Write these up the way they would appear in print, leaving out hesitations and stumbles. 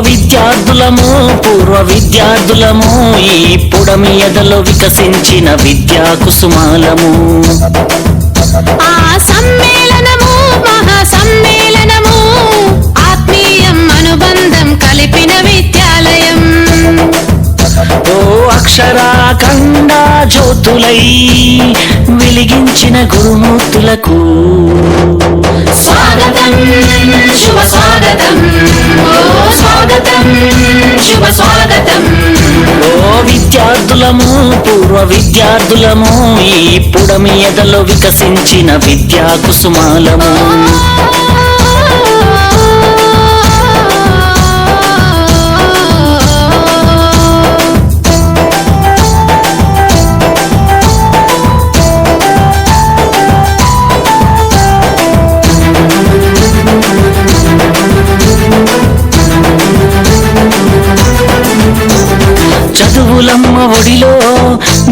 విద్యార్థులము పూర్వ విద్యార్థులము ఈ పుడమి ఎదలో వికసించిన విద్యా కుసుమాలము. ఆ సమ్మేళనము మహా సమ్మేళనము ఆత్మీయం అనుబంధం కలిపిన విద్యాలయం. ఓ అక్షరాఖండ జ్యోతులై వెలిగించిన గురుమూర్తులకు స్వాగతం శుభ స్వాగతం, ఓ స్వాగతం శుభ స్వాగతం. ఓ విద్యార్థులము పూర్వ విద్యార్థులము ఈ పుడమి ఎదలో వికసించిన విద్యా కుసుమాలము. చదువులమ్మ ఒడిలో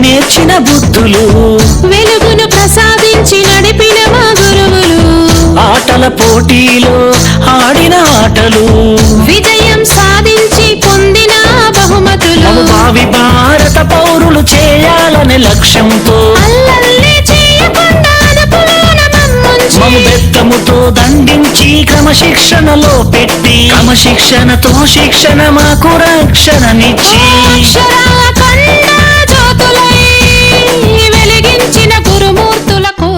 నేర్చిన బుద్ధులు, వెలుగును ప్రసాదించి నడిపిన మా గురువులు, ఆటల పోటీలో ఆడిన ఆటలు, విజయం సాధించి పొందిన బహుమతులు, భావి భారత పౌరులు చేయాలనే లక్ష్యంతో అల్లల్లి చేయకుండా అదుపులోన మమ్ముంచి బెత్తముతో దండించి క్రమశిక్షణలో పెట్టి క్రమశిక్షణతో శిక్షణ మాకు రక్షణనిచ్చి అక్షరాల కండ జ్యోతులై వెలిగించిన గురుమూర్తులకు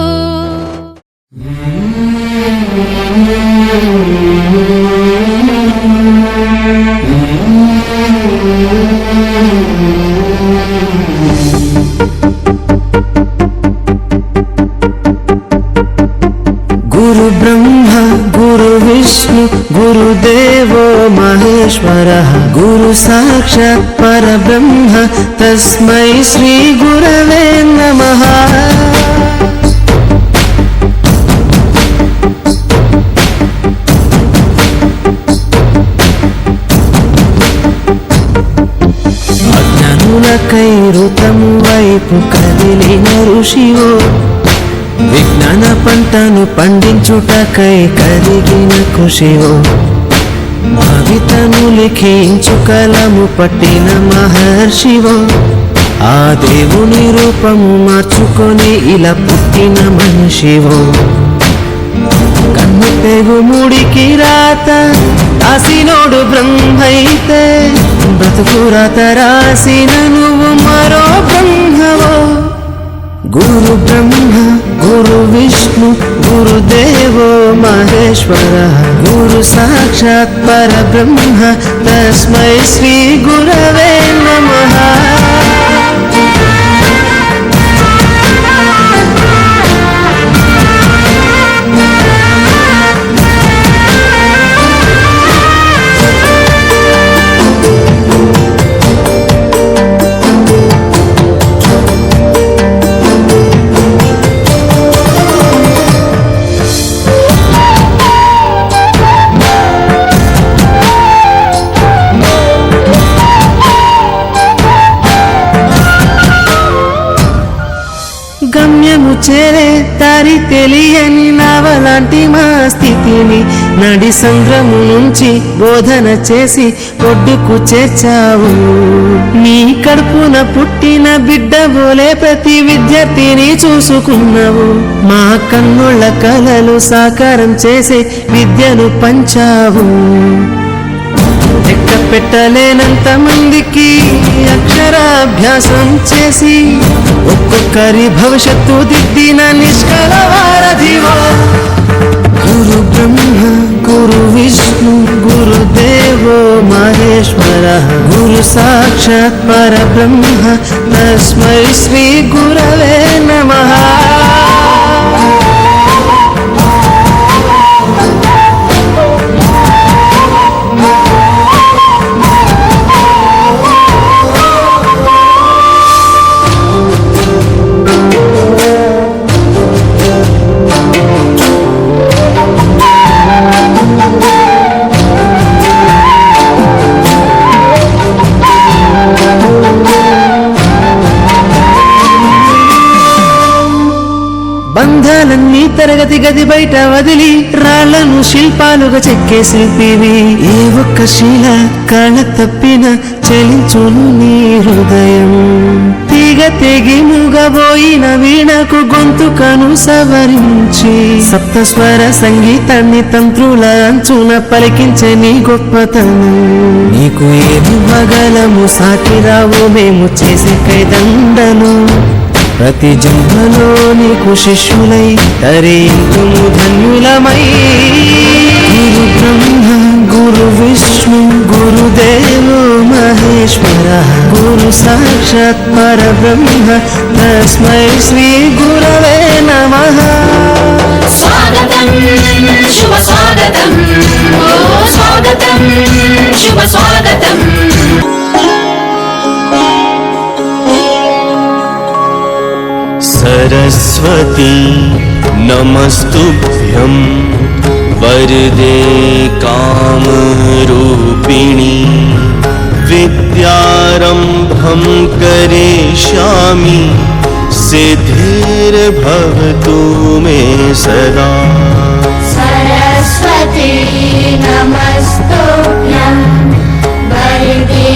గురు బ్రహ్మ గురు విష్ణు గురుదేవో మహేశ్వరః గురు సాక్షాత్ పరబ్రహ్మ తస్మై శ్రీ గురవే నమః. అజ్ఞానులకై ఋతము వైపు కదిలిన ఋషివో, విజ్ఞాన పంటను పండించుటకై కరిగిన కృషివో, భవితను లిఖించు కలము పట్టిన మహర్షివో, ఆ దేవుని రూపము మార్చుకొని ఇలా పుట్టిన మనిషివో. కన్ను తెగు ముడికి రాత రాసినోడు బ్రహ్మైతే, బ్రతుకు రాత రాసిన నువ్వు మరో బ్రహ్మవో. గురు బ్రహ్మ గురు విష్ణు గురుదేవో మహేశ్వరః గురు సాక్షాత్ పరబ్రహ్మ తస్మై శ్రీ గురవే నమః. గమ్యము చేరే దారి తెలియని నావలాంటి మా స్థితిని నడి సంద్రము నుంచి బోధన చేసి ఒడ్డుకు చేర్చావు. నీ కడుపున పుట్టిన బిడ్డ బోలే ప్రతి విద్యార్థిని చూసుకున్నావు. మా కన్నుళ్ళ కలలు సాకారం చేసే విద్యను పంచావు. లెక్క పెట్టలేనంత మందికి అక్షరాభ్యాసం చేసి ఒక్కొక్కరి భవిష్యత్తు దిద్దిన నిష్కల వారధివో. గురు బ్రహ్మ గురు సాక్షాత్ పరబ్రహ్మ తస్మై శ్రీ గురవే నమః. బంధాలన్నీ తరగతి గది బయట వదిలి రాళ్లను శిల్పాలుగా చెక్కే శిల్పివి. ఏ ఒక్క శీల కాళ్ళ తప్పిన చెలించును నీ హృదయం. తీగ తెగి మూగబోయిన వీణకు గొంతుకను సవరించి సప్తస్వర సంగీతాన్ని తంత్రుల అంచున పలికించే నీ గొప్పతనం. నీకు ఏమి మగలము సాటిరావు మేము చేసే కైదండలు. ప్రతి జన్మలో నీకు శిష్యులై తరింతుము ధన్యులమై. గురు బ్రహ్మ గురు విష్ణు గురుదేవో మహేశ్వర గురు సాక్షాత్ పరబ్రహ్మ తస్మై శ్రీ గురవే నమః. స్వాగతం శుభ స్వాగతం ఓ స్వాగతం శుభ స్వాగతం. सरस्वती नमस्तुभ्यं वरदे कामरूपिणी. विद्यारम्भं करिष्यामि सिद्धिर्भवतु मे सदा. सरस्वती नमस्तुभ्यं वरदे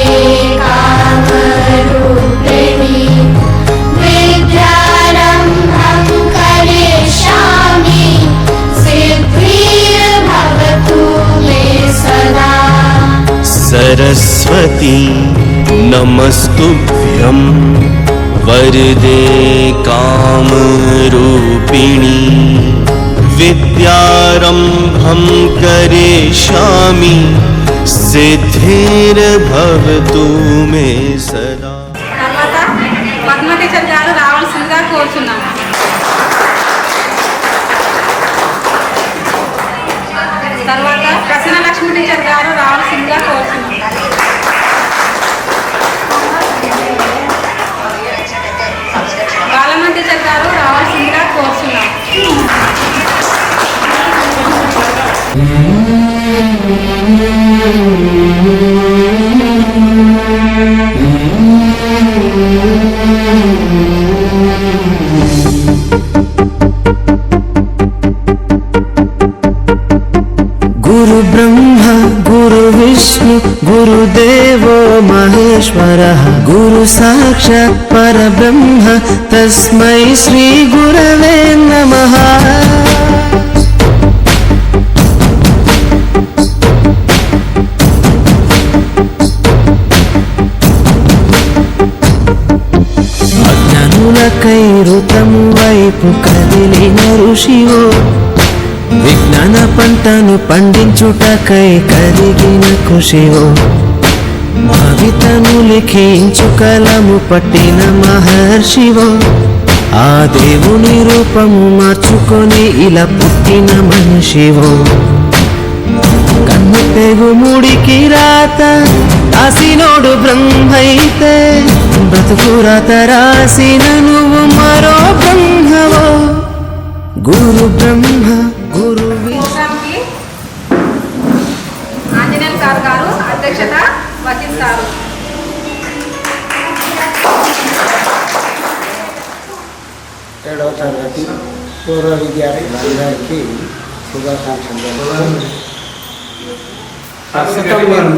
कामरूपिणी. विद्यारम्भं करिष्यामि सिद्धिर्भवतु मे सदा. सरस्वती नमस्तुभ्यं वरदे कामरूपिणी. विद्यारम्भं करिष्यामि सिद्धिर्भवतु मे सदा. తర్వాత పద్మ టీచర్ గారు రావాల్సిందిగా కోరుచున్నాను. తర్వాత ప్రసన్న లక్ష్మి టీచర్ గారు రావాల్సిందిగా కోరుచున్నాను. బాలమ్మ టీచర్ గారు రావాల్సిందిగా కోరుచున్నాను. గురు బ్రహ్మ గురు విష్ణు గురుదేవో మహేశ్వర గురు సాక్షాత్ పరబ్రహ్మ తస్మై శ్రీ గురవే నమః. అజ్ఞానులకై ఋతము వైపు కదిలిన ఋషివో. విజ్ఞాన పంటను పండించుటకై కరిగిన కృషివో. భావితను లిఖించు కలము పట్టిన మహర్షివో. ఆ దేవుని రూపము మార్చుకొని ఇలా పుట్టిన మనిషివో. కన్ను తెగు ముడికి రాత రాసినోడు బ్రహ్మైతే బ్రతుకు రాత రాసిన నువ్వు మరో బ్రహ్మవో. గురు బ్రహ్మ గురు ప్రోగ్రాంకి ఆంజనేయులు సార్ గారు అధ్యక్షత వహిస్తారు. 7వ తరగతి పూర్వ విద్యార్థులందరికీ శుభాకాంక్షలు. ప్రస్తుతం నేను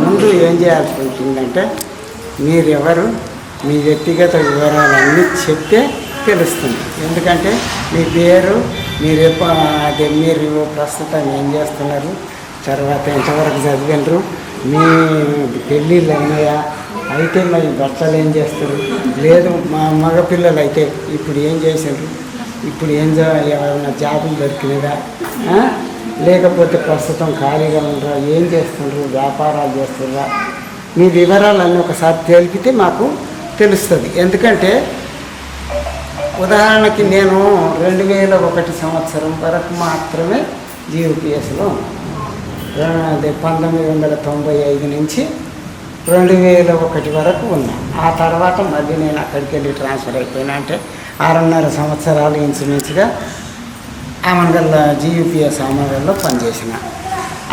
ముందు ఏం చేయాల్సి ఉంటుందంటే మీరెవరు మీ వ్యక్తిగత వివరాలన్నీ చెప్తే తెలుస్తుంది. ఎందుకంటే మీ పేరు మీరు ప్రస్తుతం ఏం చేస్తున్నారు, తర్వాత ఎంతవరకు చదివినరు, మీ పెళ్ళిళ్ళు అయినాయా, అయితే మరి భర్తలు ఏం చేస్తారు, లేదు మా మగపిల్లలు అయితే ఇప్పుడు ఏం చేశారు, ఇప్పుడు ఏమైనా జాబులు దొరికినదా, లేకపోతే ప్రస్తుతం ఖాళీగా ఉండరా, ఏం చేస్తుండ్రు, వ్యాపారాలు చేస్తున్నారా, మీ వివరాలన్నీ ఒకసారి తెలిపితే మాకు తెలుస్తుంది. ఎందుకంటే ఉదాహరణకి నేను 2001 సంవత్సరం వరకు మాత్రమే జీయూపీఎస్లో 1995 నుంచి 2001 వరకు ఉన్నా. ఆ తర్వాత మళ్ళీ నేను అక్కడికి వెళ్ళి ట్రాన్స్ఫర్ అయిపోయినా. అంటే 6.5 సంవత్సరాలు ఇంచుమించుగా ఆమన్గల్ జీయూపీఎస్ ఆమన్గల్లో పనిచేసిన.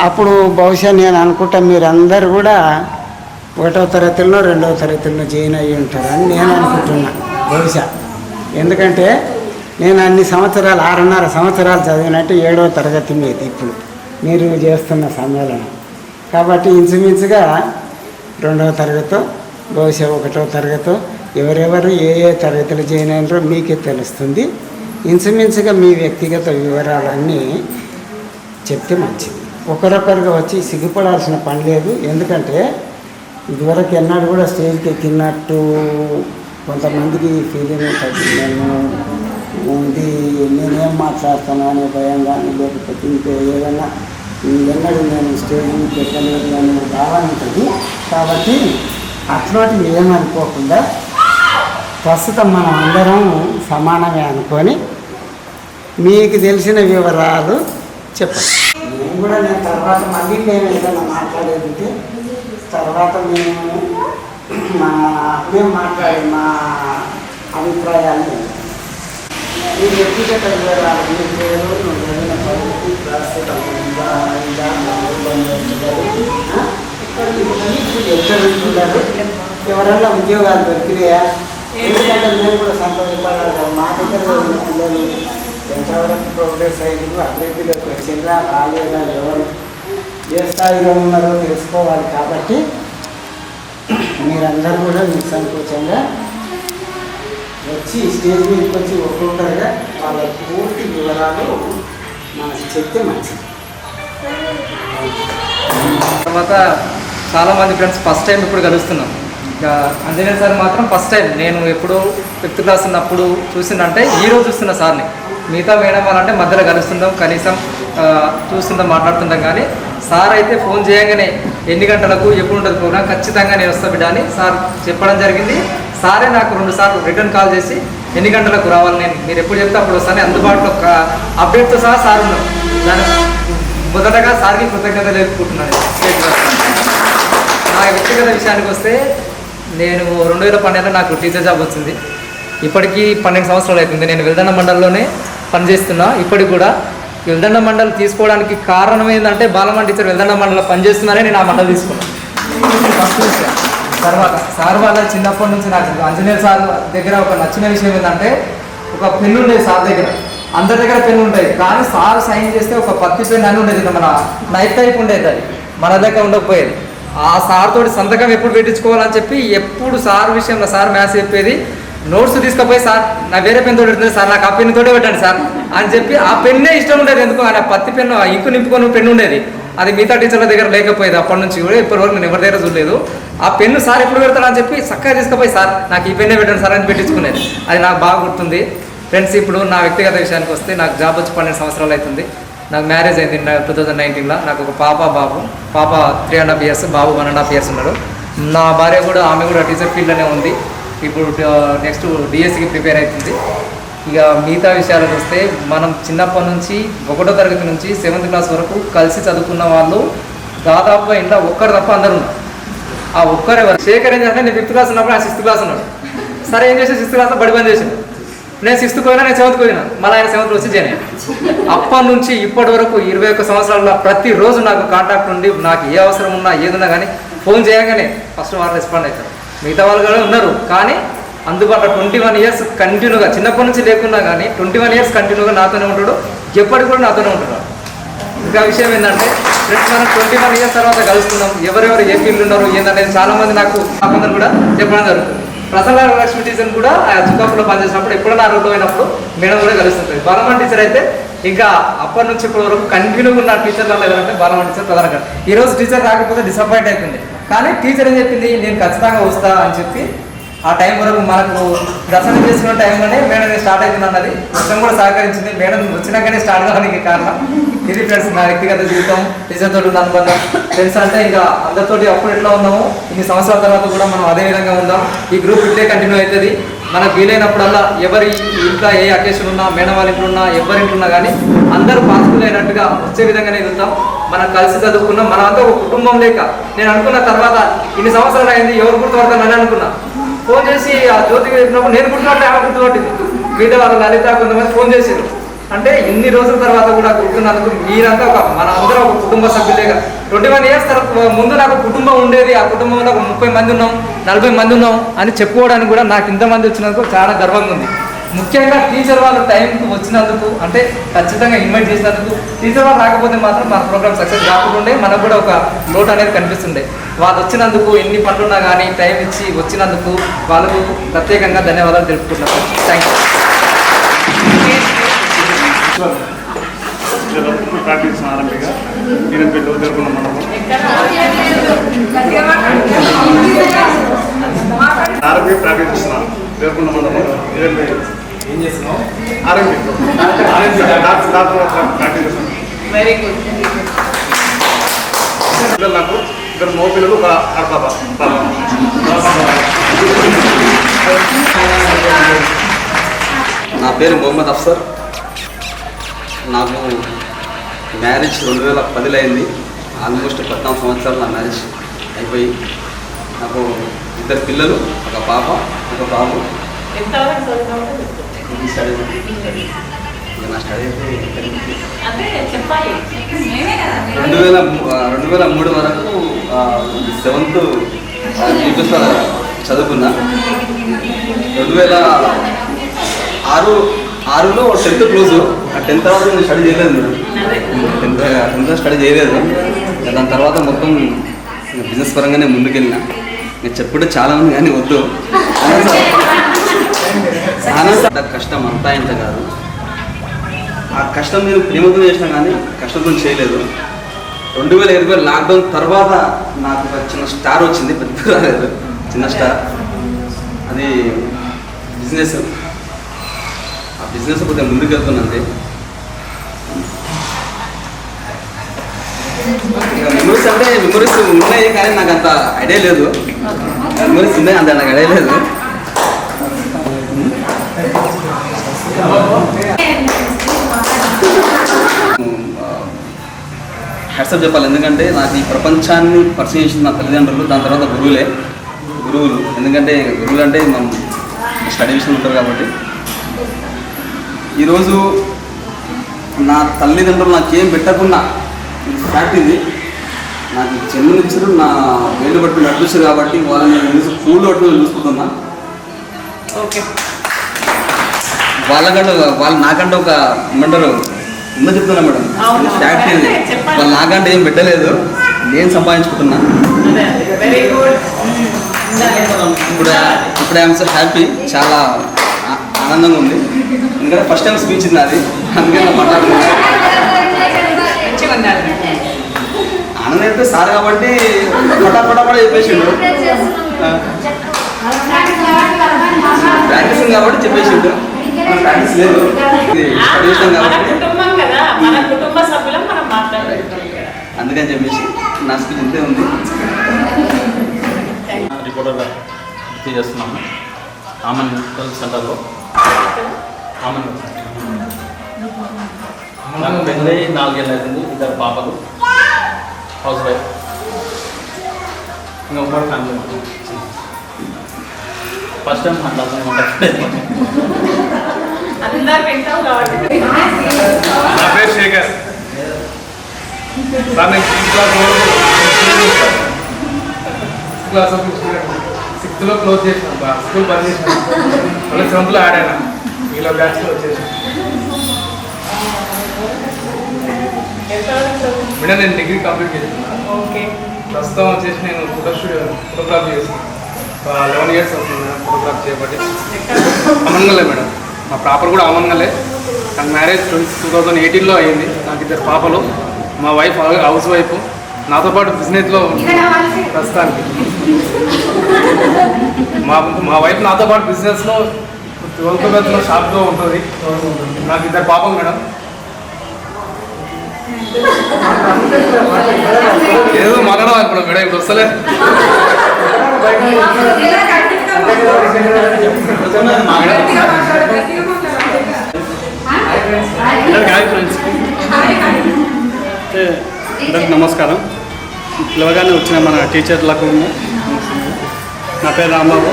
అప్పుడు బహుశా నేను అనుకుంటా మీరందరూ కూడా 1వ తరగతిలో 2వ తరగతిలో జాయిన్ అయ్యి ఉంటారని నేను అనుకుంటున్నా బహుశా. ఎందుకంటే నేను అన్ని సంవత్సరాలు 6.5 సంవత్సరాలు చదివినట్టు 7వ తరగతి మీద ఇప్పుడు మీరు చేస్తున్న సమ్మేళనం. కాబట్టి ఇంచుమించుగా 2వ తరగతో బహుశా 1వ తరగతో ఎవరెవరు ఏ తరగతిలో జాయిన్ అయినారో మీకే తెలుస్తుంది. ఇంచుమించుగా మీ వ్యక్తిగత వివరాలన్నీ చెప్తే మంచిది. ఒకరొకరుగా వచ్చి సిగ్గుపడాల్సిన పని లేదు. ఎందుకంటే ఇదివరకు ఎన్నాడు కూడా స్టేజ్కి ఎక్కినట్టు కొంతమందికి ఫీలింగ్ ఉంటుంది. నేను ఉంది నేనేం మాట్లాడుతాను అనే భయం కానీ లేకపోతే ఇంకో ఏదైనా ఎన్నడూ నేను స్టేజ్ మీద ఎక్కలేదు అనే భావన ఉంటుంది. కాబట్టి అట్లాంటివి ఏమనుకోకుండా ప్రస్తుతం మనం అందరం సమానమే అనుకొని మీకు తెలిసిన వివరాలు చెప్పండి. నేను తర్వాత మళ్ళీ మేము ఏదైనా మాట్లాడేది తర్వాత మేము మాట్లాడే మా అభిప్రాయాన్ని మీ వ్యక్తిగత వివరాలు మీ పేరు ఏదైనా పరిస్థితి ప్రస్తుతం ఎక్కడ ఉంటున్నారు, ఎవరన్నా ఉద్యోగాలు దొరికినాయా? ఎందుకంటే మేము కూడా సంతోషపడాలి. మా దగ్గర పిల్లలు ఎంతవరకు ప్రోగ్రెస్ అయ్యిందో అభివృద్ధిలోకి వచ్చిందా రాలేదా, ఎవరు ఏ స్థాయిలో ఉన్నారో తెలుసుకోవాలి. కాబట్టి మీరందరూ కూడా నిస్సంకోచంగా వచ్చి స్టేజ్ మీదకి వచ్చి ఒక్కొక్కరుగా వాళ్ళ పూర్తి వివరాలు మనకు చెప్తే మంచిది. తర్వాత చాలామంది ఫ్రెండ్స్ ఫస్ట్ టైం ఇప్పుడు కలుస్తున్నాం. ఇక అంజనేయ సార్ మాత్రం ఫస్ట్ టైం నేను ఎప్పుడు 5th క్లాస్ ఉన్నప్పుడు చూసిందంటే ఈరోజు చూస్తున్న సార్ని. మిగతా మేడం వాళ్ళంటే మధ్యలో కలుస్తుంటాం, కనీసం చూస్తుంటాం, మాట్లాడుతుంటాం. కానీ సార్ అయితే ఫోన్ చేయగానే ఎన్ని గంటలకు ఎప్పుడు ఉంటుంది ప్రోగ్రాం, ఖచ్చితంగా నేను వస్తా బిడ్డ అని సార్ చెప్పడం జరిగింది. సారే నాకు 2 సార్లు రిటర్న్ కాల్ చేసి ఎన్ని గంటలకు రావాలి, నేను మీరు ఎప్పుడు చెప్తే అప్పుడు వస్తాను, అందుబాటులో అప్డేట్తో సహా సార్ ఉన్నాం. దాని మొదటగా సార్కి కృతజ్ఞతలు తెలుపుకుంటున్నాను. నా వ్యక్తిగత విషయానికి వస్తే నేను 2012లో నాకు టీచర్ జాబ్ వచ్చింది. ఇప్పటికీ 12 సంవత్సరాలు అవుతుంది. నేను వెల్దండ మండలంలోనే పనిచేస్తున్నా. ఇప్పటికి కూడా వెల్దండ మండలం తీసుకోవడానికి కారణం ఏంటంటే బాలమన్ టీచర్ వెల్దండ మండలం పనిచేస్తున్నానే నేను ఆ మండలం తీసుకున్నాను. ఫస్ట్ విషయం. తర్వాత సార్ వాళ్ళ చిన్నప్పటి నుంచి నాకు ఆంజనేయ సార్ దగ్గర ఒక నచ్చిన విషయం ఏంటంటే ఒక పెన్ను ఉండేది సార్ దగ్గర. అందరి దగ్గర పెన్ను ఉంటాయి, కానీ సార్ సైన్ చేస్తే ఒక పత్తి పెన్ను అని ఉండేది, మన నైట్ టైప్ ఉండేది, అది మన దగ్గర ఉండకపోయేది. ఆ సార్ తోటి సంతకం ఎప్పుడు పెట్టించుకోవాలని చెప్పి ఎప్పుడు సార్ విషయంలో సార్ మ్యాథ్స్ చెప్పేది, నోట్స్ తీసుకుపోయి సార్ నా వేరే పెన్ తోటి పెడుతుంది సార్, నాకు ఆ పెన్ను తోటే పెట్టండి సార్ అని చెప్పి ఆ పెన్నే ఇష్టం ఉండేది. ఎందుకు ఆయన పత్తి పెన్ను ఇంకు నింపుకొని పెన్ను ఉండేది, అది మిగతా టీచర్ల దగ్గర లేకపోయేది. అప్పటి నుంచి కూడా ఇప్పటివరకు నేను ఎవరి దగ్గర చూడలేదు. ఆ పెన్ను సార్ ఎప్పుడు పెడతారని చెప్పి చక్కగా తీసుకుపోయి సార్ నాకు ఈ పెన్నే పెట్టండి సార్ అని పెట్టించుకునేది. అది నాకు బాగా గుర్తుంది. ఫ్రెండ్స్, ఇప్పుడు నా వ్యక్తిగత విషయానికి వస్తే నాకు జాబ్ వచ్చి 12 సంవత్సరాలు అవుతుంది. నాకు మ్యారేజ్ అయింది 2019లో. నాకు ఒక బాబు. పాప 3.5 years, బాబు 1.5 years ఉన్నాడు. నా భార్య కూడా, ఆమె కూడా టీచర్ ఫీల్డ్లోనే ఉంది. ఇప్పుడు నెక్స్ట్ డిఎస్సికి ప్రిపేర్ అవుతుంది. ఇక మిగతా విషయాలకు వస్తే మనం చిన్నప్పటి నుంచి 1వ తరగతి నుంచి 7th క్లాస్ వరకు కలిసి చదువుకున్న వాళ్ళు దాదాపుగా ఇంట్లో ఒక్కరు తప్ప అందరు ఉన్నారు. ఆ ఒక్కరెవరు శేఖర్ ఏం చేస్తే నేను 5th క్లాస్ ఉన్నప్పుడు ఆయన 6th క్లాస్ ఉన్నాడు. సరే ఏం చేసి 6th క్లాస్లో బడి బంద్ చేశాను. నేను 6th పోయినా, నేను 7th పోయినా, మళ్ళీ ఆయన 7th వచ్చి జాయిన్ అయ్యాను. అప్పటి నుంచి ఇప్పటి వరకు 21 సంవత్సరాల్లో ప్రతిరోజు నాకు కాంటాక్ట్ ఉండి నాకు ఏ అవసరం ఉన్నా ఏదున్నా కానీ ఫోన్ చేయగానే ఫస్ట్ వాళ్ళు రెస్పాండ్ అవుతారు. మిగతా వాళ్ళు కూడా ఉన్నారు, కానీ అందుబాటులో 21 years కంటిన్యూగా, చిన్నప్పటి నుంచి లేకున్నా కానీ 21 years కంటిన్యూగా నాతోనే ఉంటాడు. ఎప్పటికి కూడా నాతోనే ఉంటున్నాడు. ఇంకా విషయం ఏంటంటే ఫ్రెండ్స్, మనం 21 years తర్వాత కలుస్తున్నాం. ఎవరెవరు ఏ ఫీల్డ్ ఉన్నారు ఏంటనేది చాలామంది నాకు కొందరు కూడా చెప్పడం జరుగుతుంది. ప్రసన్న లక్ష్మి టీచర్ కూడా ఆ చుక్కాపులో పనిచేసినప్పుడు ఎప్పుడైనా రోడ్డు అయినప్పుడు మేడం కూడా కలుస్తుంటుంది. బాలమన్ టీచర్ అయితే ఇంకా అప్పటి నుంచి ఇప్పటి వరకు కంటిన్యూగా ఉన్న టీచర్లలో ఎవరంటే బాలమన్ టీచర్ ప్రధానంగా. ఈరోజు టీచర్ రాకపోతే డిసప్పాయింట్ అవుతుంది, కానీ టీచర్ ఏం చెప్పింది, నేను ఖచ్చితంగా వస్తా అని చెప్పి ఆ టైం వరకు మనకు దర్శనం చేసుకున్న టైంలోనే మేడం స్టార్ట్ అవుతుంది అన్నది మొత్తం కూడా సహకరించింది. మేడం వచ్చినాకనే స్టార్ట్ కావడానికి కారణం ఇది ఫ్రెండ్స్. నా వ్యక్తిగత జీవితం టీచర్ తోటి ఉన్న అనుబంధం. ఫ్రెండ్స్ అంటే ఇక అందరితోటి అప్పుడు ఎట్లా ఉన్నామో ఇన్ని సంవత్సరాల తర్వాత కూడా మనం అదే విధంగా ఉందాం. ఈ గ్రూప్ ఇట్లే కంటిన్యూ అవుతుంది. మనకు వీలైనప్పుడల్లా ఎవరి ఇంట్లో ఏ అకేషన్ ఉన్నా, మేడం వాళ్ళ ఇంట్లో ఉన్నా, ఎవరింట్లో ఉన్నా కానీ అందరూ పాసిబుల్ అయినట్టుగా వచ్చే విధంగానే వెళ్తాం. మనం కలిసి చదువుకున్నాం, మనం అంతా ఒక కుటుంబం లేక. నేను అనుకున్న తర్వాత ఇన్ని సంవత్సరాలు అయింది, ఎవరు గుర్తుపడతానని అనుకున్నా. ఫోన్ చేసి ఆ జ్యోతికి చెప్పినప్పుడు నేను గుర్తుపట్టే ఆమె గుర్తుపట్టింది. మిగతా వాళ్ళ లలిత కొంతమంది ఫోన్ చేశారు. అంటే ఇన్ని రోజుల తర్వాత కూడా గుర్తున్నందుకు మీరంతా మన అందరం ఒక కుటుంబ సభ్యులేగా. 21 years తర్వాత ముందు నాకు కుటుంబం ఉండేది, ఆ కుటుంబంలో ఒక 30 మంది ఉన్నాం, 40 మంది ఉన్నాం అని చెప్పుకోవడానికి కూడా నాకు ఇంతమంది వచ్చినందుకు చాలా గర్వంగా ఉంది. ముఖ్యంగా టీచర్ వాళ్ళు టైంకి వచ్చినందుకు, అంటే ఖచ్చితంగా ఇన్వైట్ చేసినందుకు. టీచర్ వాళ్ళు రాకపోతే మాత్రం మన ప్రోగ్రామ్ సక్సెస్ కాకుండా మనకు కూడా ఒక లోటు అనేది కనిపిస్తుండే. వాళ్ళు వచ్చినందుకు ఎన్ని పనులున్నా కానీ టైం ఇచ్చి వచ్చినందుకు వాళ్ళకు ప్రత్యేకంగా ధన్యవాదాలు తెలుపుకుంటున్నాను. Thank you. ప్రాక్టీస్ ఆరంభిగా నేను పెళ్ళి జరుపుకున్నాం మనము ఆరంభి ప్రాక్టీస్ ఇస్తున్నాం జరుపుకున్నాం మనము ఏం చేస్తున్నాం ఆరంభి ప్రాక్టీస్ చేస్తున్నాం. Very good. పిల్లలు నాకు 2 మగ పిల్లలు ఒక ఆడపాప. నా పేరు మొహమ్మద్ అఫ్సర్. నాకు మ్యారేజ్ 2010లో అయింది. ఆల్మోస్ట్ 14 సంవత్సరాలు నా మ్యారేజ్ అయిపోయి నాకు 2 పిల్లలు, ఒక పాప, ఒక బాబు. స్టడీ నా స్టడీ అయితే 2003 వరకు 7th చదువుకున్నా. 2006లో 10th క్లోజ్. ఆ 10th తర్వాత నేను స్టడీ చేయలేదు మేడం. 10th స్టడీ చేయలేదు. దాని తర్వాత మొత్తం బిజినెస్ పరంగానే ముందుకెళ్ళినా. నేను చెప్పుకుంటే చాలా ఉంది కానీ వద్దు. కష్టం అంతా ఇంత కాదు. ఆ కష్టం నేను ప్రేమతో చేసినా కానీ కష్టంతో చేయలేదు. 2020 లాక్డౌన్ తర్వాత నాకు ఒక చిన్న స్టార్ వచ్చింది, పెద్ద రాలేదు, చిన్న స్టార్. అది బిజినెస్. ఆ బిజినెస్ కొద్దిగా ముందుకు వెళ్తున్నది. మెమరీస్ అంటే మెమరీస్ ఉన్నాయి కానీ నాకు అంత ఐడియా లేదు. మెమరీస్ ఉన్నాయి అంత నాకు ఐడియా లేదు. హ్యాట్సప్ చెప్పాలి. ఎందుకంటే నాకు ఈ ప్రపంచాన్ని పరిచయం చేసిన నా తల్లిదండ్రులు, దాని తర్వాత గురువులు. ఎందుకంటే గురువులు అంటే మనం స్టడీ విషయంలో ఉంటారు కాబట్టి. ఈరోజు నా తల్లిదండ్రులు నాకేం పెట్టకున్నా ఫ్యాక్ట్ ఇది. నాకు జన్మనిచ్చారు, నా వేలు పట్టుకుని నడిపించారు కాబట్టి వాళ్ళని స్కూల్లో పట్టుకుని చూసుకుంటున్నా. వాళ్ళు నాకంటే ఒక ఏమంటారు ఉందో చెప్తున్నా మేడం. ఫ్యాక్ట్ ఇది. వాళ్ళు నాకంటే ఏం పెట్టలేదు, నేను సంపాదించుకుంటున్నా. ఇప్పుడు ఐఎమ్ సో హ్యాపీ, చాలా ఆనందంగా ఉంది. ఎందుకంటే ఫస్ట్ టైం స్పీచ్ ఇది నాది, అందుకని నా మాట్లాడుతున్నా. ఆనందం అయితే సార్ కాబట్టి పటాపట చెప్పేసిండు. ప్రాక్టీస్ కాబట్టి చెప్పేసిండు. ప్రాక్టీస్ లేదు కాబట్టి అందుకని చెప్పేసి నా స్పీచ్ ఇంతే ఉంది. రిపోర్టర్గా వృత్తి చేస్తున్నాము ఆమన్ హెల్త్ సెంటర్లో. నాకు పెళ్ళి 4 ఏళ్ళు అవుతుంది. 2 పాపలు, హౌస్ వైఫ్, ఇంకా ఉమ్మడి ఫ్యామిలీ. ఫస్ట్ టైం మాట్లాడుతున్నాను. నా పేరు శేఖర్. సార్ నేను 6th క్లోజ్ చేసిన స్కూల్ బంద్ చేసిన. మళ్ళీ 7th యాడ్ అయినా. మీలో బ్యాచ్లో వచ్చేసి మేడం నేను డిగ్రీ కంప్లీట్ చేస్తున్నాను. ప్రస్తుతం వచ్చేసి నేను ఫోటోగ్రాఫీ చేస్తున్నాను. 11 years అవుతుంది మేడం ఫోటోగ్రాఫీ చేయబట్టి. అమన్గలే మేడం, మా ప్రాపర్ కూడా అమన్గలే. నాకు మ్యారేజ్ 2018లో అయ్యింది. నాకు 2 పాపలు. మా వైఫ్ హౌస్ వైఫ్, నాతో పాటు బిజినెస్లో ప్రస్తుతానికి మా వైఫ్ నాతో పాటు బిజినెస్లో 12th బ్యాచ్లో షాప్లో ఉంటుంది. నాకు 2 పాపం మేడం. ఏదో మాట్లాడడం అనుకున్నాం మేడం, ఇప్పుడు వస్తలే. అందరికి నమస్కారం. పిలవగానే వచ్చిన మన టీచర్లకు నా పేరు రాంబాబు.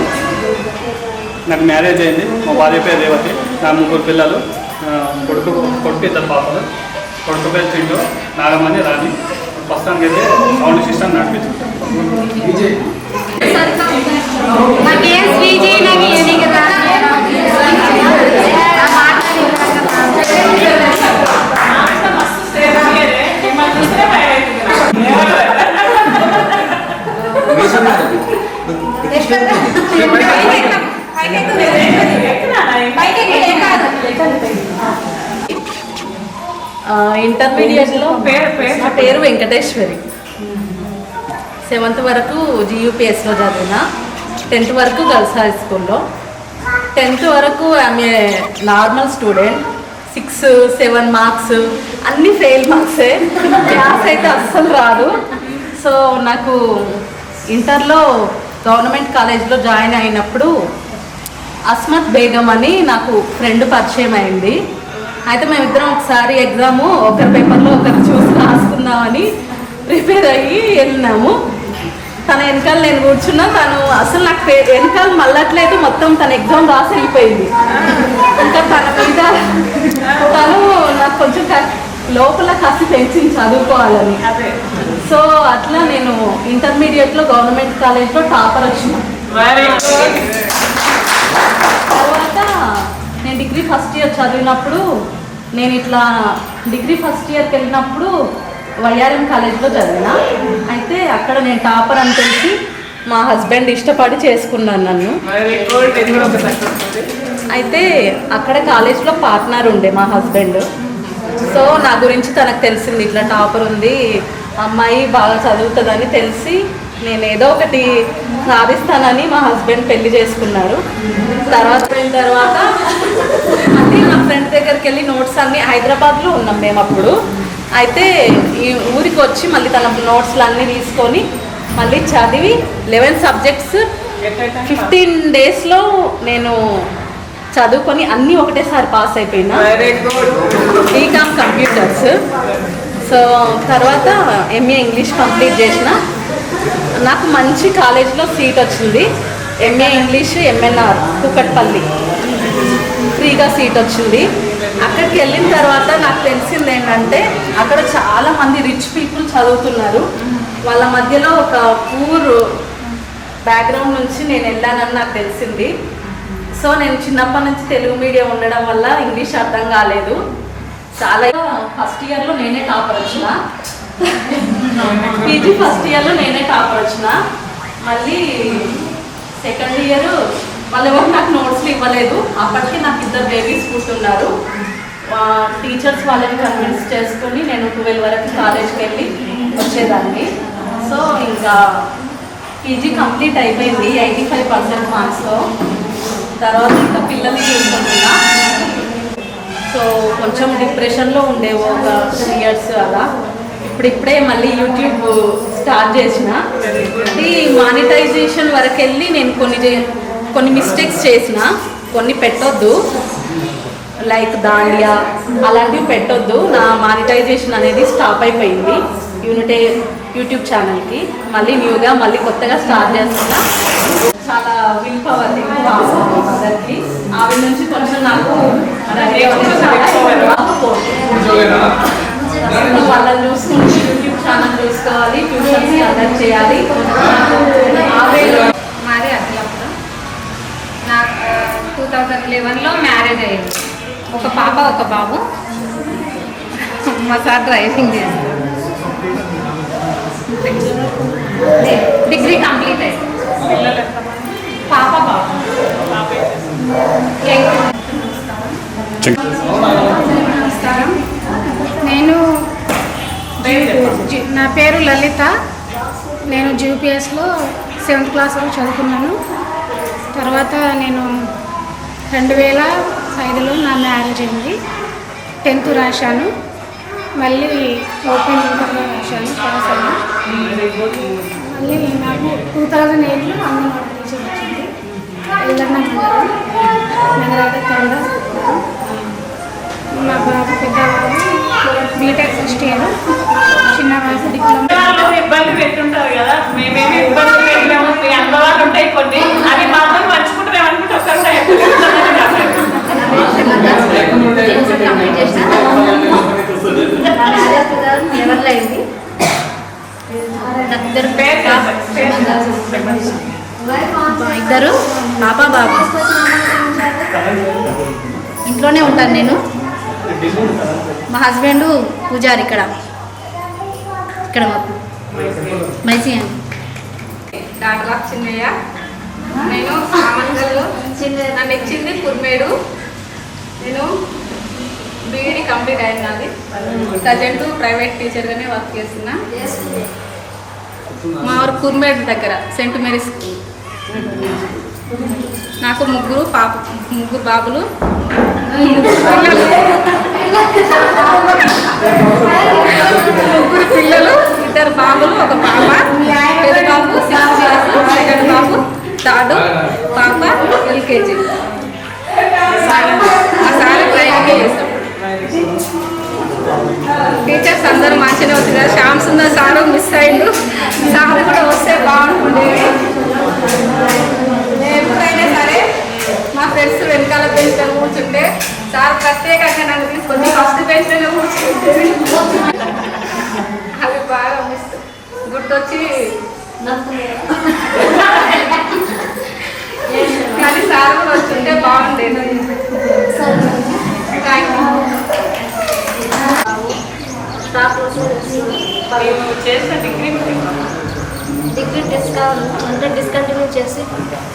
నాకు మ్యారేజ్ అయింది. మా భార్య పేరు రేవతి. నా 3 పిల్లలు. కొడుకు 2 పాపలు. కొడుకు పేరు చింటూ, నాగమణి, రాణి. ప్రస్తుతానికి అయితే సౌండ్ సిస్టమ్ నడిపించుకుంటాం. ఇంటర్మీడియట్లో నా పేరు వెంకటేశ్వరి. 7th వరకు GUPSలో చదివిన. 10th వరకు గర్ల్స్ హై స్కూల్లో. 10th వరకు ఆమె నార్మల్ స్టూడెంట్. 6, 7 మార్క్స్ అన్నీ ఫెయిల్ మార్క్సే. క్లాస్ అయితే అస్సలు రాదు. సో నాకు ఇంటర్లో గవర్నమెంట్ కాలేజ్లో జాయిన్ అయినప్పుడు అస్మత్ బేగం అని నాకు ఫ్రెండ్ పరిచయం అయింది. అయితే మేమిద్దరం ఒకసారి ఎగ్జాము ఒకరి పేపర్లో ఒకరు చూసి రాసుకుందామని ప్రిపేర్ అయ్యి వెళ్ళినాము. తన వెనకాల నేను కూర్చున్నా. తను అసలు నాకు వెనకాల మళ్ళట్లేదు. మొత్తం తన ఎగ్జామ్ రాసి వెళ్ళిపోయింది. ఇంకా తన మీద తను నాకు కొంచెం లోపల కసి పెంచింది చదువుకోవాలని. సో అట్లా నేను ఇంటర్మీడియట్లో గవర్నమెంట్ కాలేజ్లో టాపర్ వచ్చిన. తర్వాత నేను డిగ్రీ ఫస్ట్ ఇయర్ చదివినప్పుడు నేను ఇట్లా డిగ్రీ ఫస్ట్ ఇయర్కి వెళ్ళినప్పుడు వైఆర్ఎం కాలేజ్లో చదివిన. అయితే అక్కడ నేను టాపర్ అని తెలిసి మా హస్బెండ్ ఇష్టపడి చేసుకున్నాను నన్ను. అయితే అక్కడ కాలేజ్లో పార్ట్నర్ ఉండే మా హస్బెండ్. సో నా గురించి తనకు తెలిసింది, ఇట్లా టాపర్ ఉంది, అమ్మాయి బాగా చదువుతుందని తెలిసి నేను ఏదో ఒకటి సాధిస్తానని మా హస్బెండ్ పెళ్లి చేసుకున్నారు. తర్వాత అంటే మా ఫ్రెండ్ దగ్గరికి వెళ్ళి నోట్స్ అన్నీ, హైదరాబాద్లో ఉన్నాం మేము అప్పుడు. అయితే ఈ ఊరికి వచ్చి మళ్ళీ తన నోట్స్లు అన్నీ తీసుకొని మళ్ళీ చదివి 11 సబ్జెక్ట్స్ 15 డేస్లో నేను చదువుకొని అన్నీ ఒకటేసారి పాస్ అయిపోయినా. BCom computers. సో తర్వాత MA ఇంగ్లీష్ కంప్లీట్ చేసిన. నాకు మంచి కాలేజ్లో సీట్ వచ్చింది. MA ఇంగ్లీష్ MNR కూకట్పల్లి ఫ్రీగా సీట్ వచ్చింది. అక్కడికి వెళ్ళిన తర్వాత నాకు తెలిసింది ఏంటంటే అక్కడ చాలామంది రిచ్ పీపుల్ చదువుతున్నారు. వాళ్ళ మధ్యలో ఒక పూర్ బ్యాక్గ్రౌండ్ నుంచి నేను వెళ్ళానని నాకు తెలిసింది. సో నేను చిన్నప్పటి నుంచి తెలుగు మీడియం ఉండడం వల్ల ఇంగ్లీష్ అర్థం కాలేదు. చాలా ఫస్ట్ ఇయర్లో నేనే టాపర్ వచ్చిన. PG ఫస్ట్ ఇయర్లో నేనే టాపర్ వచ్చిన. మళ్ళీ సెకండ్ ఇయర్ వాళ్ళు ఎవరు నాకు నోట్స్లు ఇవ్వలేదు. అప్పటికి నాకు 2 బేబీస్ పుట్టున్నారు. టీచర్స్ వాళ్ళని కన్విన్స్ చేసుకుని నేను 12 వరకు కాలేజ్కి వెళ్ళి వచ్చేదాన్ని. సో ఇంకా PG కంప్లీట్ అయిపోయింది 85% మార్క్స్తో. తర్వాత ఇంకా పిల్లల్ని చూసుకుంటున్నా. సో కొంచెం డిప్రెషన్లో ఉండేవో ఒక 3 ఇయర్స్ అలా. ఇప్పుడే మళ్ళీ యూట్యూబ్ స్టార్ట్ చేసిన. ఈ మానిటైజేషన్ వరకు వెళ్ళి నేను కొన్ని మిస్టేక్స్ చేసిన. కొన్ని పెట్టొద్దు, లైక్ దాండియా అలాంటివి పెట్టొద్దు. నా మానిటైజేషన్ అనేది స్టాప్ అయిపోయింది యూట్యూబ్ ఛానల్కి. మళ్ళీ న్యూగా మళ్ళీ కొత్తగా స్టార్ట్ చేస్తున్నా. చాలా విల్ పవర్ అందరికి. ఆవిడ నుంచి కొంచెం నాకు వాళ్ళని చూసుకుంటూ యూట్యూబ్ ఛానల్ చూసుకోవాలి, ట్యూషన్స్ కండక్ట్ చేయాలి. మాది అసలప్పుడు నాకు 2011లో మ్యారేజ్ అయ్యింది. ఒక పాప ఒక బాబు. మా సార్ డ్రైవింగ్ చేస్తారు. డిగ్రీ కంప్లీట్ అయింది. పాప బాబు. నమస్కారం. నేను నా పేరు లలిత. నేను జీపీఎస్లో 7th క్లాస్ వరకు చదువుకున్నాను. తర్వాత నేను 2005లో నా మ్యారేజ్ అయింది. 10th రాశాను. మళ్ళీ ఓపెన్ ఇంటర్లో రాశాను, పాస్ అయ్యాను. మళ్ళీ నాకు 2008లో అంగన్వాడీ టీచర్ వచ్చింది. ఎల్లన్న నగరాట తండ. మా బాబు పెద్ద బాబు బీటెక్ ఫస్ట్ ఇయర్, చిన్న బాబు డిప్లొమా. ఇబ్బంది పెట్టుంటారు కదా, మేమేమి ఇబ్బంది పెట్టినాము, మీ అనుభవాలు ఉంటాయి కొన్ని, అవి మాత్రం పంచుకుంటున్నాం అనుకుంటే ఒకసారి ఎవరిలో అయింది ఇద్దరు పాప బాబు. ఇంట్లోనే ఉంటాను నేను. మా హస్బెండ్ పూజారి ఇక్కడ మాకు మైసీ అని. డాక్టర్ చిన్నయ్య. నేను ఆమంగల్లో నన్ను ఇచ్చింది కుర్మేడు. నేను బీఈడి కంప్లీట్ అయింది నాది. ప్రజెంట్ ప్రైవేట్ టీచర్గానే వర్క్ చేస్తున్నా. మా ఊరు కుర్మేడు దగ్గర సెంట్ మేరీస్. నాకు ముగ్గురు బాబులు, ముగ్గురు పిల్లలు, 2 బాబులు, 1 పాప. పెద్ద బాబు 6th క్లాస్, సెకండ్ బాబు 3rd, పాప LKG. ఆ సార్ ట్రైనింగ్ చేస్తాం. టీచర్స్ అందరూ మంచిగా అవుతుంది కదా. శ్యామ్ సుందర్ సారు మిస్ అయ్యిండు. సార్ కూడా వస్తే బాగుంటుండేది. ఎప్పుడైనా సరే మా ఫ్రెండ్స్ వెనకాల బెంచ్లో కూర్చుంటే సార్ ప్రత్యేకంగా నన్ను తీసుకొని ఫస్ట్ బెంచ్లోనే కూర్చుంటే అవి బాగా మిస్ గుర్తొచ్చి కానీ సార్ కూడా వచ్చుంటే బాగుండేది. చేసిన డిగ్రీ డిస్కంటిన్యూ చేసి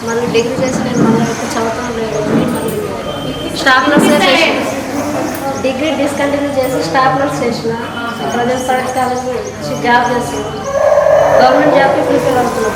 మళ్ళీ డిగ్రీ చేసి నేను మళ్ళీ ఎప్పుడు చదువుతాను లేదు. మళ్ళీ స్టాఫ్ నర్స్ డిగ్రీ డిస్కంటిన్యూ చేసి స్టాఫ్ నర్స్ చేసిన. ప్రజెంట్ సైన్స్ కాలేజ్ జాబ్ చేస్తున్నాను. గవర్నమెంట్ జాబ్కి ప్రిపేర్ అవుతున్నాను.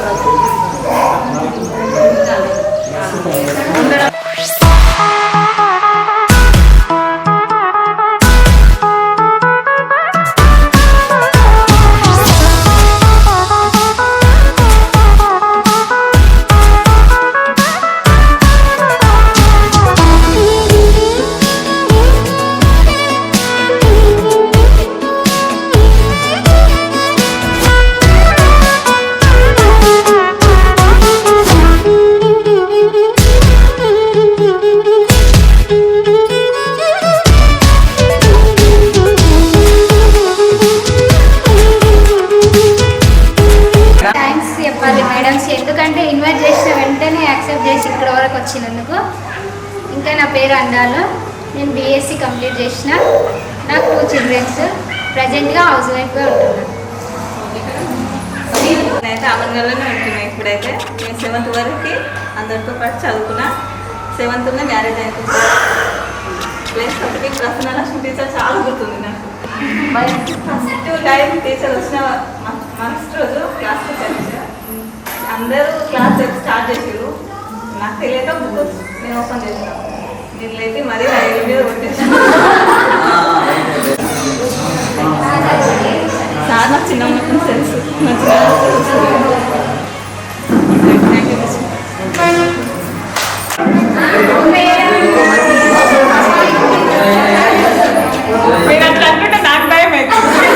ఎందుకంటే ఇన్వైట్ చేసిన వెంటనే యాక్సెప్ట్ చేసి ఇక్కడ వరకు వచ్చినందుకు. ఇంకా నా పేరు అండాలు. నేను బీఎస్సీ కంప్లీట్ చేసిన. నాకు 2 చిల్డ్రన్స్. ప్రజెంట్గా హౌస్ వైఫ్గా ఉంటున్నాను. నేనైతే ఆమంగల్లోనే ఉంటున్నాను. ఇప్పుడైతే నేను 7th వరకు అందరితో పాటు చదువుకున్నా. 7th మ్యారేజ్ అయిపోయింది. ప్లస్ ఒకటి ప్రసన్న లక్ష్మి టీచర్ చాలా గుర్తుంది నాకు. ఫస్ట్ టైం టీచర్ వచ్చిన ఫస్ట్ రోజు క్లాస్ టీచర్ అందరూ క్లాస్ స్టార్ట్ చేసారు. నాకు తెలియక బుక్ నేను ఓపెన్ చేసాను. నేను లేచి మరీ రైలు మీద కొట్టేసాను. సార్ నాకు చిన్న ఉన్నప్పుడు తెలుసు. మీరు అట్లా అంటుంటే నాకు భయం అవుతుంది.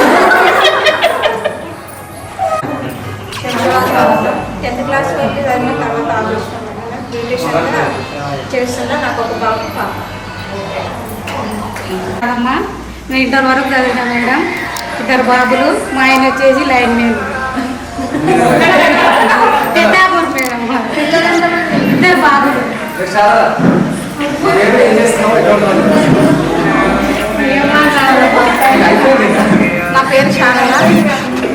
10th క్లాస్ వరకు చదివిన తర్వాత ఆలోచన చేస్తున్నా. నాకు 1 బాబు పాప. అమ్మా నేను ఇంటర్ వరకు చదివినా మేడం. 2 బాబులు. మా ఆయన వచ్చేసి లైన్ మీద పెద్దాపూర్ మేడం. 2 బాబులు. నా పేరు శారద.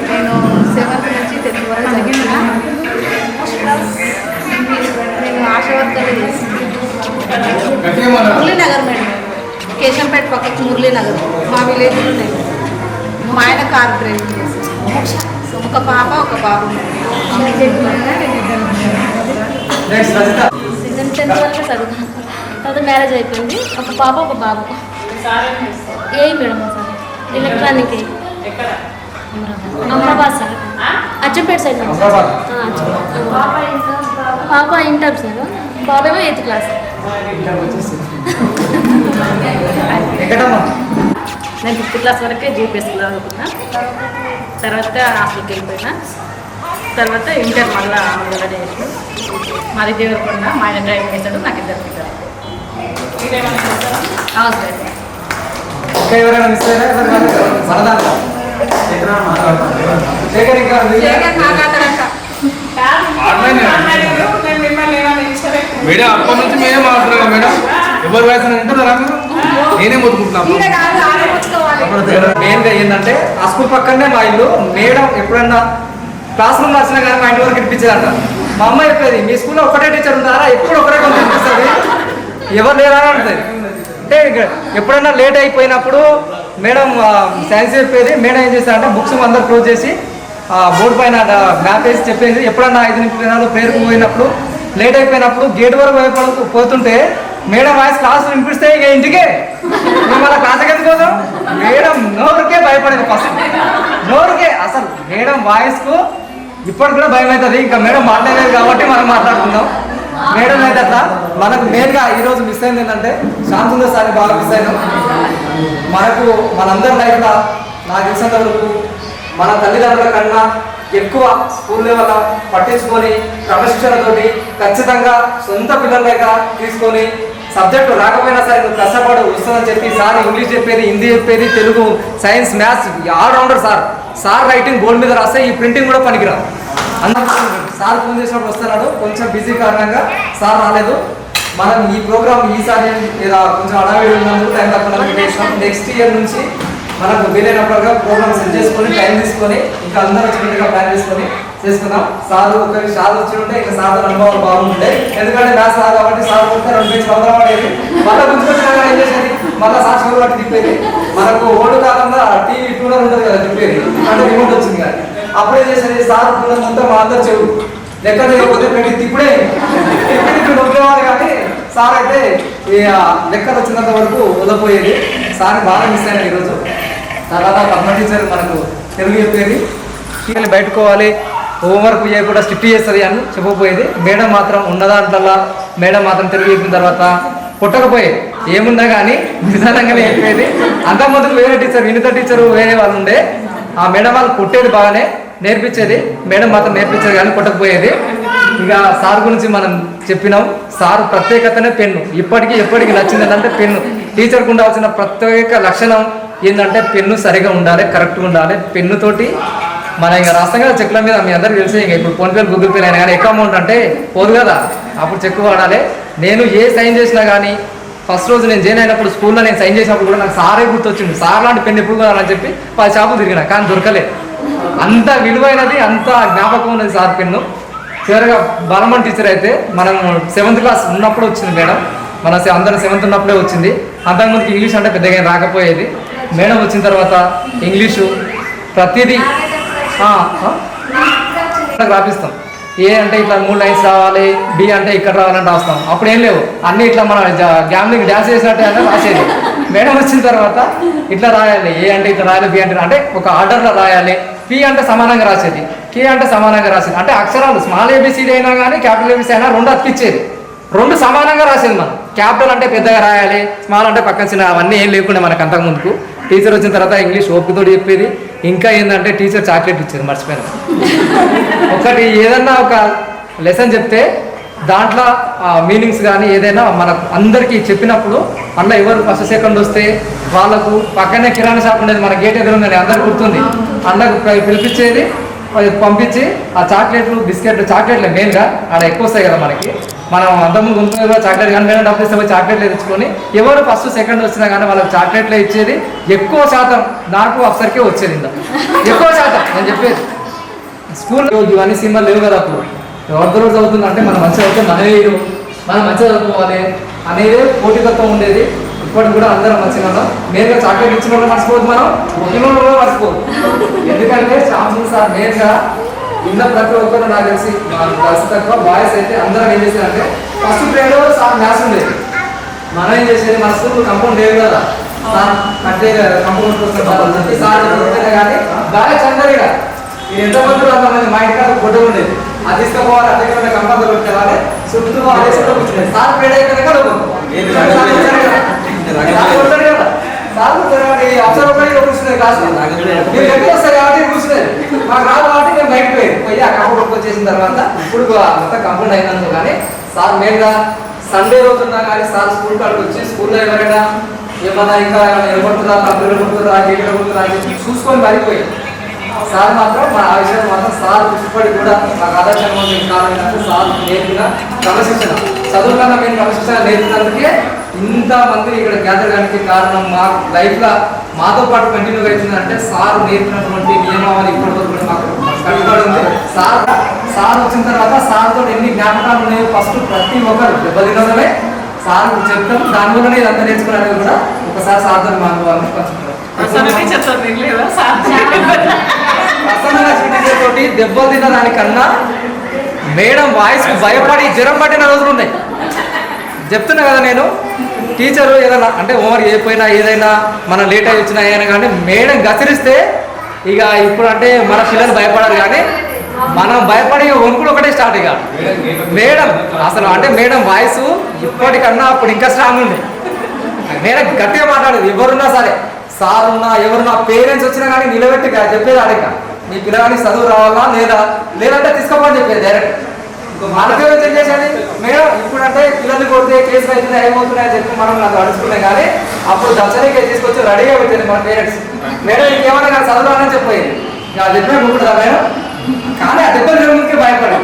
నేను 7th నుంచి 10th వరకు చదివిన. నేను ఆశా వర్కర్లు చేస్తాను. మురళీనగర్ మేడం, కేశంపేట పక్కకు మురళీనగర్. మా విలేజ్లో నేను. మా ఆయన కార్ డ్రైవింగ్ చేస్తాను. ఒక పాప ఒక బాబు. సీజన్ 10th వరకు చదువుకున్నాను. తర్వాత మ్యారేజ్ అయిపోయింది. ఒక పాప ఒక బాబు. ఏ madam sir electronic Amrabad sir Achampet side పాప ఇంటర్ సార్ బాబేమో 8th క్లాస్. నేను 5th క్లాస్ వరకే జీపీఎస్లో చదువుకున్నా. తర్వాత హాస్టల్కి వెళ్ళిపోయినా. తర్వాత ఇంటర్ మళ్ళీ ఆమె చేసిన మాది దేవరకొండ. మా ఆయన డ్రైవింగ్ చేశాడు. నాకు 2 పిల్లలు. House wife. ఎవరైనా మిస్ అయినా మేడం అప్పటి నుంచి మేమే మాట్లాడుతున్నాం మేడం. ఎవరి వయసు ఉంటుందా నేనే మొత్తుకుంటున్నాను. మెయిన్గా ఏంటంటే ఆ స్కూల్ పక్కనే మా ఇల్లు. మేడం ఎప్పుడన్నా క్లాస్ రూమ్ వచ్చినా కానీ మా ఇంటి వరకు ఇప్పించేదంట. మా అమ్మ చెప్పేది మీ స్కూల్లో ఒకటే టీచర్ ఉంటారా, ఎప్పుడు ఒకటే కొంత ఇప్పిస్తుంది, ఎవరు లేరా అంటుంది. అంటే ఎప్పుడన్నా లేట్ అయిపోయినప్పుడు మేడం సైన్స్ చెప్పేది. మేడం ఏం చేస్తారంటే బుక్స్ అందరూ క్లోజ్ చేసి బోర్డు పైన మ్యాప్ వేసి చెప్పేది. ఎప్పుడన్నా 5 నిమిషాలు ప్రేయర్కి పోయినప్పుడు లేట్ అయిపోయినప్పుడు గేట్ వరకు పోతుంటే మేడం వాయిస్ క్లాస్ వినిపిస్తే ఇక ఇంటికే మేము అలా క్లాస్కి ఎందుకు పోతాం. మేడం నోరుకే భయపడేది. ఫస్ట్ నోరుకే అసలు మేడం వాయిస్కు ఇప్పటికి కూడా భయం అవుతుంది. ఇంకా మేడం మాట్లాడలేదు కాబట్టి మనం మాట్లాడుకుందాం. మేడం అయితే అట్లా మనకు మెయిన్గా ఈరోజు మిస్ అయింది ఏంటంటే శాంతుంద సార్ని బాగా మిస్ అయినాం. మనకు మనందరి లైఫ్లో నాకు తెలిసినంత వరకు మన తల్లిదండ్రుల కన్నా ఎక్కువ స్కూల్ లెవెల్ పట్టించుకొని క్రమశిక్షణతోటి ఖచ్చితంగా సొంత పిల్లలుగా తీసుకొని సబ్జెక్టు రాకపోయినా సరే నువ్వు కష్టపడు వస్తుందని చెప్పి సార్ ఇంగ్లీష్ చెప్పేది, హిందీ చెప్పేది, Telugu, science, maths all rounder sir writing board మీద రాస్తే ఈ ప్రింటింగ్ కూడా పనికిరాదు. అందుకని సార్ ఫోన్ చేసినప్పుడు వస్తున్నాడు. కొంచెం బిజీ కారణంగా సార్ రాలేదు. మనం ఈ ప్రోగ్రామ్ ఈసారి ఇలా కొంచెం అడవిడి ఉన్నందుకు టైం తక్కువ. నెక్స్ట్ ఇయర్ నుంచి మనకు వీలైనప్పుడుగా ప్రోగ్రామ్ సెట్ చేసుకొని టైం తీసుకొని ఇంకా అందరూ వచ్చినట్టుగా ప్లాన్ చేసుకుందాం. సార్ ఒకరికి సార్ వచ్చి ఉంటే ఇంకా సార్ అనుభవాలు బాగుంటాయి. ఎందుకంటే మ్యాథ్స్ రాదు కాబట్టి సార్ ఉంటే 2 పేజీలు అవసరం పడేది. మళ్ళీ గుర్తుకొచ్చినా ఏం చేసేది, మళ్ళీ సార్ షోలు బట్టి తిప్పేది. మనకు ఓల్డ్ కాలంలో టీవీ టూనర్ ఉంటుంది కదా తిప్పేది, అంటే రిమోట్ వచ్చింది కానీ అప్పుడే చేసేది. సార్ టూనర్ మొత్తం మా అందరు చెవు లెక్క చేయకపోతే పెట్టి తిప్పుడే ఇప్పుడు నొప్పేవాళ్ళు. కానీ సార్ అయితే లెక్కలు వచ్చినంత వరకు వదిలిపోయేది. సార్ బాగా మిస్ అయినా ఈరోజు. తర్వాత పద్మ టీచర్ మనకు తెలుగు చెప్పేది, బయటకోవాలి, హోంవర్క్ చేయకుండా స్ట్రిక్ట్ చేస్తుంది అని చెప్పకపోయేది. మేడం మాత్రం ఉన్నదాంట్లా మేడం మాత్రం తెలుగు చెప్పిన తర్వాత కొట్టకపోయేది. ఏమున్నా కానీ నిదానంగానే చెప్పేది. అంతకుముందుకు వేరే టీచర్ వినిత టీచరు వేరే వాళ్ళు ఉండే. ఆ మేడం వాళ్ళు కొట్టేది బాగానే నేర్పించేది. మేడం మాత్రం నేర్పించేది కానీ కొట్టకపోయేది. ఇక సార్ గురించి మనం చెప్పినాం. సార్ ప్రత్యేకతనే పెన్ను. ఎప్పటికీ నచ్చింది ఏంటంటే పెన్ను. టీచర్కి ఉండాల్సిన ప్రత్యేక లక్షణం ఏంటంటే పెన్ను సరిగా ఉండాలి, కరెక్ట్గా ఉండాలి. పెన్నుతోటి మనం ఇంకా రాస్తాం కదా చెక్ల మీద, మీ అందరికీ తెలిసి ఇంకా ఇప్పుడు ఫోన్పే గూగుల్ పే అయినా కానీ ఎక్కువ అమౌంట్ అంటే పోదు కదా, అప్పుడు చెక్ వాడాలి. నేను ఏ సైన్ చేసినా కానీ ఫస్ట్ రోజు నేను జాయిన్ అయినప్పుడు స్కూల్లో నేను సైన్ చేసినప్పుడు కూడా నాకు సారే గుర్తొచ్చింది. సార్ లాంటి పెన్ను ఎప్పుడు కొనాలని చెప్పి 10 షాపులు తిరిగినా కానీ దొరకలేదు. అంత విలువైనది, అంత జ్ఞాపకం ఉన్నది సార్ పెన్ను. చివరిగా బలమన్ టీచర్ అయితే మనం 7th క్లాస్ ఉన్నప్పుడు వచ్చింది మేడం. మన అందరం 7th ఉన్నప్పుడే వచ్చింది. అంతకుముందుకు ఇంగ్లీష్ అంటే పెద్దగా రాకపోయేది. మేడం వచ్చిన తర్వాత ఇంగ్లీషు ప్రతిదీ రాపిస్తాం. ఏ అంటే ఇట్లా 3 లైన్స్ రావాలి, బి అంటే ఇక్కడ రావాలని రాస్తాం. అప్పుడు ఏం లేవు, అన్నీ ఇట్లా మన గ్యామ్లింగ్ డ్యాన్స్ చేసినట్టే అంటే రాసేది. మేడం వచ్చిన తర్వాత ఇట్లా రాయాలి, ఏ అంటే ఇట్లా రాయాలి, బి అంటే ఒక ఆర్డర్లో రాయాలి, పి అంటే సమానంగా రాసేది, కే అంటే సమానంగా రాసేది. అంటే అక్షరాలు స్మాల్ ఏబిసిడి అయినా కానీ క్యాపిటల్ ఏబిసి అయినా 2 అతికిచ్చేది. 2 సమానంగా రాసేది. మనం క్యాపిటల్ అంటే పెద్దగా రాయాలి, స్మాల్ అంటే పక్కన చిన్న, అవన్నీ ఏం లేకుండా మనకు అంతకుముందుకు. టీచర్ వచ్చిన తర్వాత ఇంగ్లీష్ ఓపికతో చెప్పేది. ఇంకా ఏంటంటే టీచర్ చాక్లెట్ ఇచ్చేది, మర్చిపోయాను. ఒకటి ఏదన్నా ఒక లెసన్ చెప్తే దాంట్లో మీనింగ్స్ కానీ ఏదైనా మనకు అందరికీ చెప్పినప్పుడు అందులో ఎవరు ఫస్ట్ సెకండ్ వస్తే వాళ్ళకు పక్కనే కిరాణా షాప్ ఉండేది, మన గేట్ ఎదురుందని అందరికి గుర్తుంది. అందులోకి పిలిపించేది, పంపించి ఆ చాక్లెట్లు, బిస్కెట్లు, చాక్లెట్లే మెయిన్గా ఆడ ఎక్కువ వస్తాయి కదా మనకి. మనం అంతకుముందు గుంటూరులో చాక్లెట్ కానీ మేడం డబ్బులు ఇస్తే చాక్లెట్లు తెచ్చుకొని ఎవరు ఫస్ట్ సెకండ్ వచ్చినా కానీ వాళ్ళకి చాక్లెట్లే ఇచ్చేది. ఎక్కువ శాతం నాకు అఫ్సర్కే వచ్చేది. ఇంకా ఎక్కువ శాతం నేను చెప్పేది. స్కూల్ ఇవన్నీ సినిమాలు లేవు కదా అప్పుడు. ఎవరితో రోజు చదువుతుందంటే మనం మంచిగా అయితే మనం మంచిగా చదువుకోవాలి అనేదే పోటీతత్వం ఉండేది. ఇప్పటికి కూడా అందరం మంచిగా ఉన్నాం. మెయిన్గా చాక్లెట్ ఇచ్చిన వాళ్ళు మర్చిపోవద్దు, మనం ఒకే కూడా మర్చిపోవద్దు. ఎందుకంటే శ్యామ్ సార్ మెయిన్గా ఉన్న ప్రతి ఒక్కరు నాకు తెలిసి కలిసి తక్కువ బాయ్స్ అయితే అందరం ఏం చేశారంటే ఫస్ట్ పీరియడ్ సార్ మ్యాథ్స్ ఉండేది. మనం ఏం చేసేది మన స్కూల్ కంపౌండ్ లేదు కదా, సార్ కట్టే కంపౌండ్ వస్తుంది సార్ కానీ బాగా చందరిగా ఇది ఎంతమంది అంతమంది మా ఇంటికి ఫోటో ఉండేది. అది తీసుకోవాలి అదే కంపౌండ్ పెట్టాలి చుట్టూ కూర్చునేది. సార్ పీరియడ్ అయిపోయినా కదా అప్సర్ కూర్చునేది క్లాస్ మీరు ఎక్కడ వస్తారు కాబట్టి కూర్చునేది. మాకు రాదు కాబట్టి నేను బయటకు పోయి ఆ కంపౌండ్ వచ్చేసిన తర్వాత ఇప్పుడు మొత్తం కంపౌండ్ అయినందుకు కానీ సార్ మెయిన్గా సండే రోజున్నా కానీ సార్ స్కూల్ కాడికి వచ్చి స్కూల్లో ఎవరైనా ఏమన్నా ఇంకా నిలబడుతుందా కంప్యూటర్ కొడుతుందా గేట్లు కొడుతుందా అని చెప్పి చూసుకొని పడిపోయి సార్ మాత్రం మా ఆ విషయాన్ని మాత్రం సార్ ఇప్పటికి కూడా మాకు ఆదర్శంగా కారణం ఏంటంటే సార్ నేర్పిన క్రమశిక్షణ చదువు కన్నా మేము క్రమశిక్షణ నేర్పినందుకే ఇంతమంది ఇక్కడ గ్యాదర్ కానికి కారణం మా లైఫ్లో మాతో పాటు కంటిన్యూగా అవుతుందంటే సార్ నేర్పినటువంటి నియమావళి ఇప్పటివరకు కూడా మాకు కట్టుబడి ఉంది. సార్ వచ్చిన తర్వాత సార్తో ఎన్ని జ్ఞాపకాలు ఉన్నాయో ఫస్ట్ ప్రతి ఒక్కరు దెబ్బతినమే సార్ చెప్తాం. దాని వల్లనే ఇదంతా నేర్చుకునేది కూడా ఒకసారి సార్తో మా అనుభవాన్ని పంచుకుంటాం. తోటి దెబ్బలు తిన్న దానికన్నా మేడం వాయిస్కి భయపడి జ్వరం పట్టిన రోజులు ఉన్నాయి. చెప్తున్నా కదా నేను టీచరు ఏదైనా అంటే హోంవర్క్ చేయకపోయినా ఏదైనా మనం లేట్ అయ్యి వచ్చినా అయినా కానీ మేడం గసిరిస్తే ఇక ఇప్పుడు అంటే మన పిల్లలు భయపడరు కానీ మనం భయపడి వణుకులు ఒకటే స్టార్ట్. ఇక మేడం అసలు అంటే మేడం వాయిస్ ఇప్పటికన్నా అప్పుడు ఇంకా స్ట్రాంగ్ ఉంది. మేడం గట్టిగా మాట్లాడేది ఎవరున్నా సరే, సార్ ఉన్నా ఎవరున్నా పేరెంట్స్ వచ్చినా కానీ నిలబెట్టి చెప్పేది అడగ మీ పిల్లగానికి చదువు రావాలా లేదంటే తీసుకోమని చెప్పేది డైరెక్ట్. మనకే ఏం చేసేది మేడం ఇప్పుడు అంటే పిల్లల్ని కొడితే కేసులు అవుతున్నాయి ఏమవుతున్నాయని చెప్పి మనం నాకు అడుచుకున్నాం కానీ అప్పుడు దర్శనకి తీసుకొచ్చి రెడీగా పెట్టేది మన పేరెంట్స్. మేడం ఇంకేమన్నా కానీ చదువురానని చెప్పేది అది చెప్పినా ముగ్గురుదా మేడం. కానీ ఆ దెబ్బలు తినక భయపడి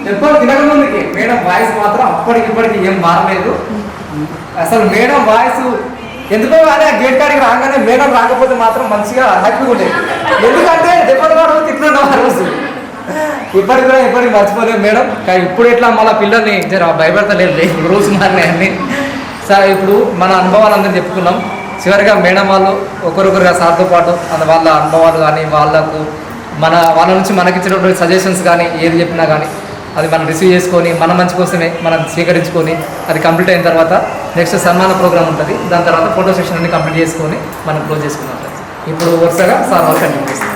దెబ్బలు తినక ముందుకి మేడం వాయిస్ మాత్రం అప్పటికిప్పటికి ఏం మారలేదు. అసలు మేడం వాయిస్ ఎందుకో కానీ ఆ గేట్ కాడికి రాగానే మేడం రాకపోతే మాత్రం మంచిగా హ్యాపీగా ఉండేది. ఎందుకంటే దెబ్బలు వాడు తిట్లుండవు ఆ రోజు. ఇప్పటికి కూడా ఎప్పటికి మర్చిపోలేదు మేడం. కానీ ఇప్పుడు ఎట్లా మళ్ళీ పిల్లల్ని భయపడతలేదు, రూల్స్ మారినాయన్ని. సార్ ఇప్పుడు మన అనుభవాలు అందరం చెప్పుకున్నాం. చివరిగా మేడం వాళ్ళు ఒకరొకరుగా సార్తో పాటు వాళ్ళ అనుభవాలు కానీ వాళ్ళ నుంచి మనకిచ్చినటువంటి సజెషన్స్ కానీ ఏది చెప్పినా కానీ అది మనం రిసీవ్ చేసుకొని మన మంచి కోసమే మనం స్వీకరించుకొని అది కంప్లీట్ అయిన తర్వాత నెక్స్ట్ సన్మాన ప్రోగ్రామ్ ఉంటుంది. దాని తర్వాత ఫోటో సెషన్ అన్ని కంప్లీట్ చేసుకొని మనం క్లోజ్ చేసుకున్నాం. ఇప్పుడు వరుసగా సార్ వాళ్ళు కంటిన్యూ చేస్తాం.